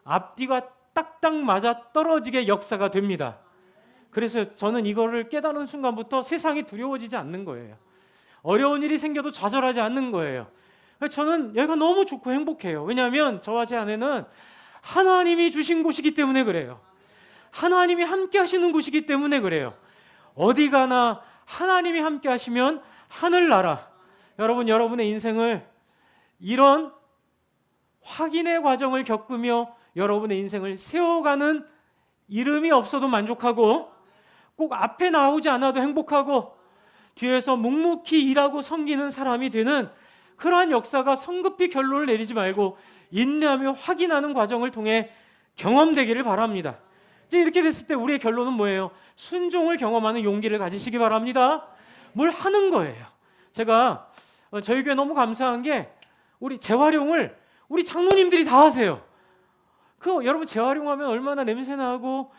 앞뒤가 딱딱 맞아 떨어지게 역사가 됩니다. 그래서 저는 이거를 깨달은 순간부터 세상이 두려워지지 않는 거예요. 어려운 일이 생겨도 좌절하지 않는 거예요. 저는 얘가 너무 좋고 행복해요. 왜냐하면 저와 제 아내는 하나님이 주신 곳이기 때문에 그래요. 하나님이 함께 하시는 곳이기 때문에 그래요. 어디 가나 하나님이 함께 하시면 하늘나라. 여러분, 여러분의 인생을 이런 확인의 과정을 겪으며 여러분의 인생을 세워가는 이름이 없어도 만족하고 꼭 앞에 나오지 않아도 행복하고 뒤에서 묵묵히 일하고 섬기는 사람이 되는 그러한 역사가 성급히 결론을 내리지 말고 인내하며 확인하는 과정을 통해 경험되기를 바랍니다. 이제 이렇게 됐을 때 우리의 결론은 뭐예요? 순종을 경험하는 용기를 가지시기 바랍니다. 뭘 하는 거예요. 제가 저희 교회 너무 감사한 게 우리 재활용을 우리 장로님들이 다 하세요. 여러분 재활용하면 얼마나 냄새나고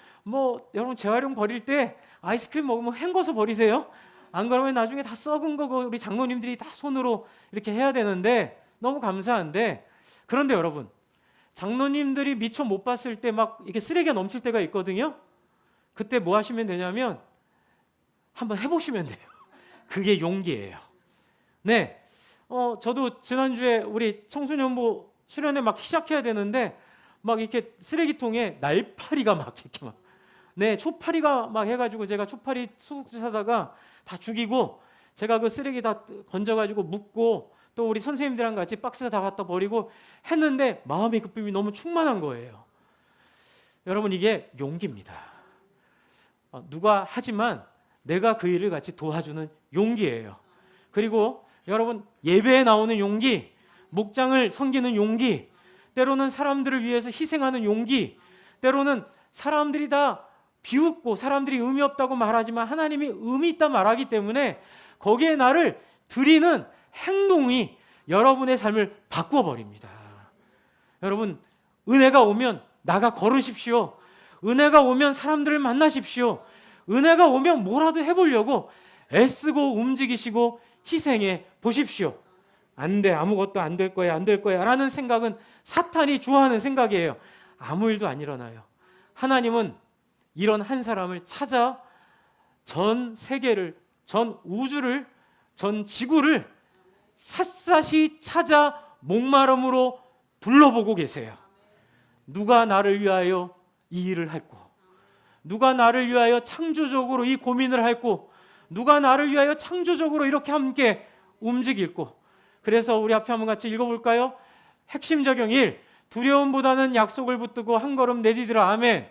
여러분 재활용 버릴 때 아이스크림 먹으면 헹궈서 버리세요. 안 그러면 나중에 다 썩은 거 우리 장로님들이 다 손으로 이렇게 해야 되는데 너무 감사한데, 그런데 여러분 장로님들이 미처 못 봤을 때 막 이렇게 쓰레기가 넘칠 때가 있거든요. 그때 뭐 하시면 되냐면 한번 해보시면 돼요. 그게 용기예요. 네, 저도 지난주에 우리 청소년부 수련회 막 시작해야 되는데 막 이렇게 쓰레기통에 날파리가 막 이렇게 초파리가 막 해가지고 제가 초파리 소독제 사다가 다 죽이고 제가 그 쓰레기 다 건져가지고 묻고 또 우리 선생님들이랑 같이 박스에 다 갖다 버리고 했는데 마음의 기쁨이 너무 충만한 거예요. 여러분, 이게 용기입니다. 누가 하지만 내가 그 일을 같이 도와주는 용기예요. 그리고 여러분, 예배에 나오는 용기, 목장을 섬기는 용기, 때로는 사람들을 위해서 희생하는 용기, 때로는 사람들이 다 비웃고 사람들이 의미 없다고 말하지만 하나님이 의미 있다 말하기 때문에 거기에 나를 드리는 행동이 여러분의 삶을 바꾸어 버립니다. 여러분, 은혜가 오면 나가 걸으십시오. 은혜가 오면 사람들을 만나십시오. 은혜가 오면 뭐라도 해보려고 애쓰고 움직이시고 희생해 보십시오. 안 돼, 아무것도 안 될 거야, 안 될 거야 라는 생각은 사탄이 좋아하는 생각이에요. 아무 일도 안 일어나요. 하나님은 이런 한 사람을 찾아 전 세계를, 전 우주를, 전 지구를 샅샅이 찾아 목마름으로 둘러보고 계세요. 누가 나를 위하여 이 일을 할꼬? 누가 나를 위하여 창조적으로 이 고민을 할꼬? 누가 나를 위하여 창조적으로 이렇게 함께 움직일꼬? 그래서 우리 앞에 한번 같이 읽어볼까요? 핵심 적용 1. 두려움보다는 약속을 붙들고 한 걸음 내디디라. 아멘.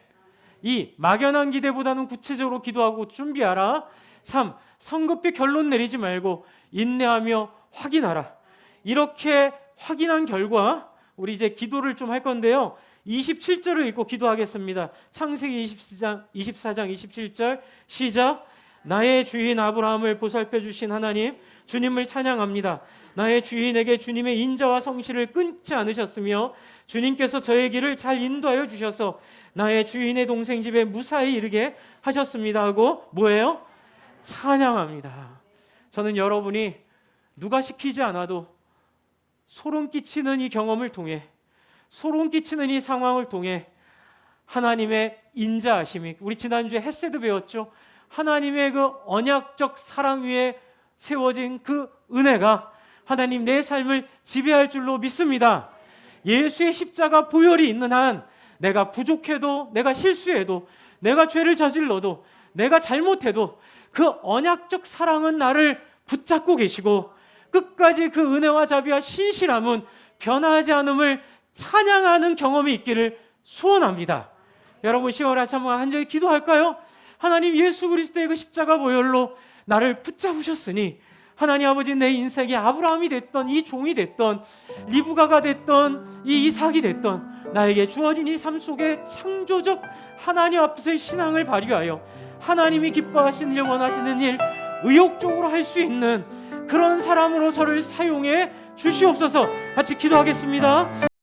2. 막연한 기대보다는 구체적으로 기도하고 준비하라. 3. 성급히 결론 내리지 말고 인내하며 확인하라. 이렇게 확인한 결과 우리 이제 기도를 좀 할 건데요. 27절을 읽고 기도하겠습니다. 창세기 24장 27절 시작. 나의 주인 아브라함을 보살펴 주신 하나님 주님을 찬양합니다. 나의 주인에게 주님의 인자와 성실을 끊지 않으셨으며 주님께서 저의 길을 잘 인도하여 주셔서 나의 주인의 동생 집에 무사히 이르게 하셨습니다 하고 뭐예요? 찬양합니다. 저는 여러분이 누가 시키지 않아도 소름 끼치는 이 경험을 통해, 소름 끼치는 이 상황을 통해 하나님의 인자하심이, 우리 지난주에 헤세드 배웠죠. 하나님의 그 언약적 사랑 위에 세워진 그 은혜가 하나님 내 삶을 지배할 줄로 믿습니다. 예수의 십자가 보혈이 있는 한 내가 부족해도, 내가 실수해도, 내가 죄를 저질러도, 내가 잘못해도 그 언약적 사랑은 나를 붙잡고 계시고 끝까지 그 은혜와 자비와 신실함은 변하지 않음을 찬양하는 경험이 있기를 소원합니다. 여러분 10월 아침 한 절에 기도할까요? 하나님 예수 그리스도의 그 십자가 보혈로 나를 붙잡으셨으니 하나님 아버지 내 인생에 아브라함이 됐던 이 종이 됐던 리브가가 됐던 이 이삭이 됐던 나에게 주어진 이 삶 속에 창조적 하나님 앞에서의 신앙을 발휘하여 하나님이 기뻐하시는 일 원하시는 일 의욕적으로 할 수 있는 그런 사람으로 저를 사용해 주시옵소서. 같이 기도하겠습니다.